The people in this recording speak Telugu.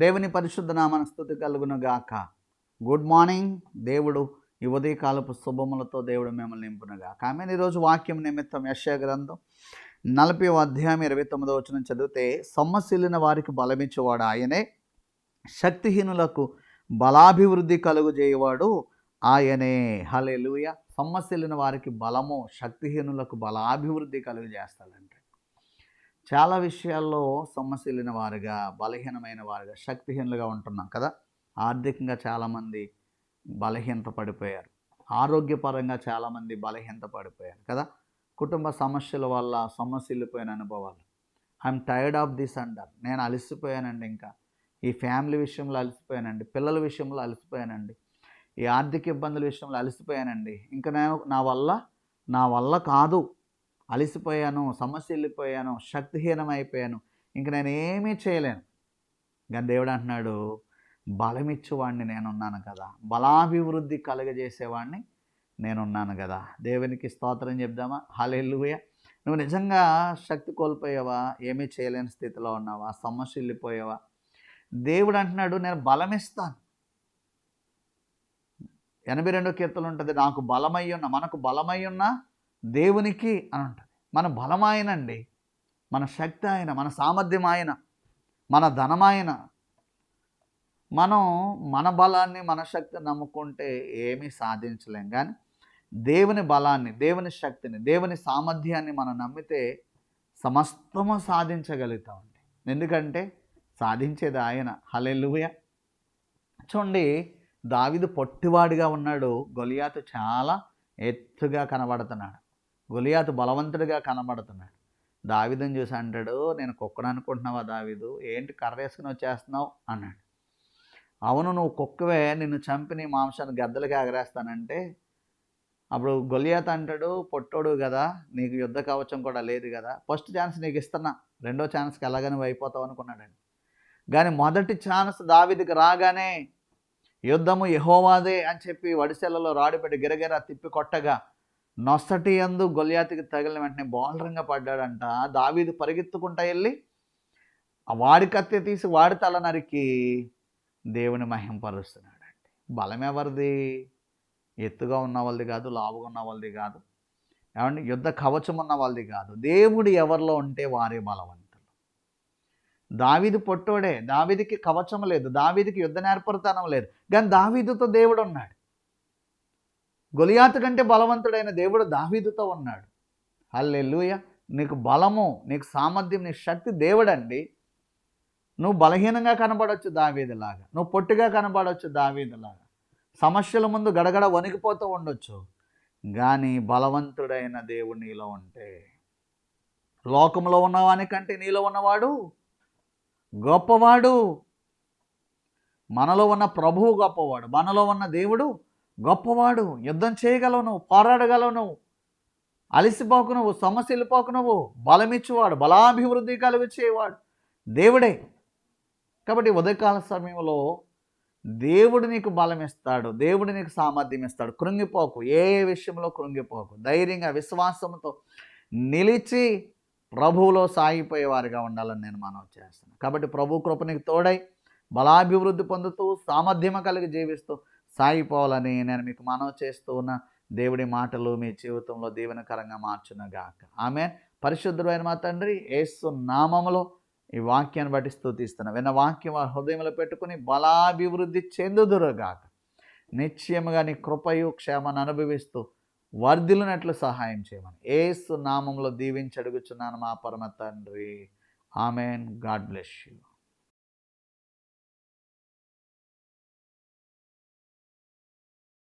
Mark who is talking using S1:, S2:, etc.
S1: దేవుని పరిశుద్ధ నామన స్తుతి కలుగును గాక. Good morning. దేవుడు ఈ ఉదయకాలపు శుభములతో దేవుడు మిమ్మల్ని నింపునుగాక. ఆమె ఈరోజు వాక్యం నిమిత్తం యెషయా గ్రంథం 40వ అధ్యాయం 29వ వచనం చదివితే, సొమ్మసిల్లిన వారికి బలమిచ్చేవాడు ఆయనే, శక్తిహీనులకు బలాభివృద్ధి కలుగజేయవాడు ఆయనే. హల్లెలూయా. సొమ్మసిల్లిన వారికి బలము, శక్తిహీనులకు బలాభివృద్ధి కలుగజేస్తాడంటే, చాలా విషయాల్లో సొమ్మసిల్లిన వారుగా, బలహీనమైన వారుగా, శక్తిహీనులుగా ఉంటున్నాం కదా. ఆర్థికంగా చాలామంది బలహీనత పడిపోయారు, ఆరోగ్యపరంగా చాలామంది బలహీనత పడిపోయారు కదా. కుటుంబ సమస్యల వల్ల సొమ్మసిల్లిపోయిన అనుభవాలు. ఐఎమ్ టైర్డ్ ఆఫ్ దిస్ అంటారు. నేను అలసిపోయానండి, ఇంకా ఈ ఫ్యామిలీ విషయంలో అలసిపోయానండి, పిల్లల విషయంలో అలసిపోయానండి, ఈ ఆర్థిక ఇబ్బందుల విషయంలో అలసిపోయానండి, ఇంకా నేను నా వల్ల కాదు, అలసిపోయాను, సమస్యలిపోయాను, శక్తిహీనమైపోయాను, ఇంక నేను ఏమీ చేయలేను. కానీ దేవుడు అంటున్నాడు, బలమిచ్చేవాడిని నేనున్నాను కదా, బలాభివృద్ధి కలుగజేసేవాడిని నేనున్నాను కదా. దేవునికి స్తోత్రం చెప్దామా? హల్లెలూయా. నువ్వు నిజంగా శక్తి కోల్పోయావా? ఏమీ చేయలేని స్థితిలో ఉన్నావా? సమస్యలిపోయావా? దేవుడు అంటున్నాడు, నేను బలమిస్తాను. 82వ కీర్తన ఉంటుంది, నాకు బలమయ్యున్న, మనకు బలమయ్యున్న దేవునికి అని ఉంటుంది. మన బలమాయనండి, మన శక్తి ఆయన, మన సామర్థ్యం ఆయన, మన ధనమాయన. మనం మన బలాన్ని, మన శక్తిని నమ్ముకుంటే ఏమీ సాధించలేం. కానీ దేవుని బలాన్ని, దేవుని శక్తిని, దేవుని సామర్థ్యాన్ని మనం నమ్మితే సమస్తము సాధించగలుగుతామండి. ఎందుకంటే సాధించేది ఆయన. హల్లెలూయా. చూడండి, దావీదు పొట్టివాడిగా ఉన్నాడు, గొలియాతు చాలా ఎత్తుగా కనబడుతున్నాడు, గొలియాతు బలవంతుడిగా కనబడుతున్నాడు. దావీదుని చూసి అంటాడు, నేను కుక్కను అనుకుంటున్నావా దావీదు? ఏంటి కర్ర వేసుకుని వచ్చేస్తున్నావు అన్నాడు. అవును, నువ్వు కుక్కవే, నిన్ను చంపి నీ మాంసాన్ని గద్దలకి ఎగరేస్తానంటే, అప్పుడు గొలియాతు అంటాడు, పొట్టోడు కదా, నీకు యుద్ధ కవచం కూడా లేదు కదా, ఫస్ట్ ఛాన్స్ నీకు ఇస్తున్నా, రెండో ఛాన్స్కి ఎలాగ నువ్వు అయిపోతావు అనుకున్నాడండి. కానీ మొదటి ఛాన్స్ దావీదుకి రాగానే, యుద్ధము యెహోవాదే అని చెప్పి వడిసెలలో రాడిపెట్టి గిరగిరా తిప్పి కొట్టగా, నొసటి యందు గొలియాతుకి తగిలిన వెంటనే బోల్రంగా పడ్డాడంట. దావీదు పరిగెత్తుకుంటా వెళ్ళి వాడి కత్తి తీసి వాడి తల నరికి దేవుని మహింపరుస్తున్నాడండి. బలం ఎవరిది? ఎత్తుగా ఉన్న వాళ్ళది కాదు, లావుగా ఉన్న వాళ్ళది కాదు, ఏమండి, యుద్ధ కవచం ఉన్న వాళ్ళది కాదు. దేవుడు ఎవరిలో ఉంటే వారే బలవంతులు. దావీదు పొట్టోడే, దావీదుకి కవచం లేదు, దావీదుకి యుద్ధ నేర్పరితనం లేదు, కానీ దావీదుతో దేవుడు ఉన్నాడు. గొలియాతు కంటే బలవంతుడైన దేవుడు దావీదుతో ఉన్నాడు. హల్లెలూయా. నీకు బలము, నీకు సామర్థ్యం, నీ శక్తి దేవుడండి. నువ్వు బలహీనంగా కనబడవచ్చు దావీదులాగా, నువ్వు పొట్టిగా కనబడవచ్చు దావీదులాగా, సమస్యల ముందు గడగడ వణికిపోతూ ఉండొచ్చు, కానీ బలవంతుడైన దేవుడు నీలో ఉంటే, లోకంలో ఉన్నవానికంటే నీలో ఉన్నవాడు గొప్పవాడు. మనలో ఉన్న ప్రభువు గొప్పవాడు, మనలో ఉన్న దేవుడు గొప్పవాడు. యుద్ధం చేయగలవు నువ్వు, పోరాడగలవు నువ్వు, అలసిపోకు నువ్వు, సమస్యలిపోకు నువ్వు. బలమిచ్చేవాడు, బలాభివృద్ధి కలుగజేయవాడు దేవుడే. కాబట్టి ఉదయకాల సమయంలో దేవుడు నీకు బలం ఇస్తాడు, దేవుడు నీకు సామర్థ్యం ఇస్తాడు. కృంగిపోకు, ఏ విషయంలో కృంగిపోకు. ధైర్యంగా, విశ్వాసంతో నిలిచి ప్రభువులో సాగిపోయేవారిగా ఉండాలని నేను మనవి చేస్తున్నాను. కాబట్టి ప్రభు కృప నీకు తోడై బలాభివృద్ధి పొందుతూ సామర్థ్యం కలిగి జీవిస్తూ సాగిపోవాలని నేను మీకు మనవి చేస్తూ ఉన్న దేవుడి మాటలు మీ జీవితంలో దీవెనకరంగా మార్చునుగాక. ఆమె పరిశుద్ధుడైన మా తండ్రి యేసు నామములో ఈ వాక్యాన్ని బట్టి స్తుతిస్తున్నా. విన్న వాక్యం వారి హృదయంలో పెట్టుకుని బలాభివృద్ధి చెందుదురుగాక. నిశ్చయముగా నీ కృపయు క్షేమాన్ని అనుభవిస్తూ వర్ధిల్లునట్లు సహాయం చేయమని యేసు నామములో దీవించి అడుగుచున్నాను మా పరమ తండ్రి. ఆమెన్. God bless you.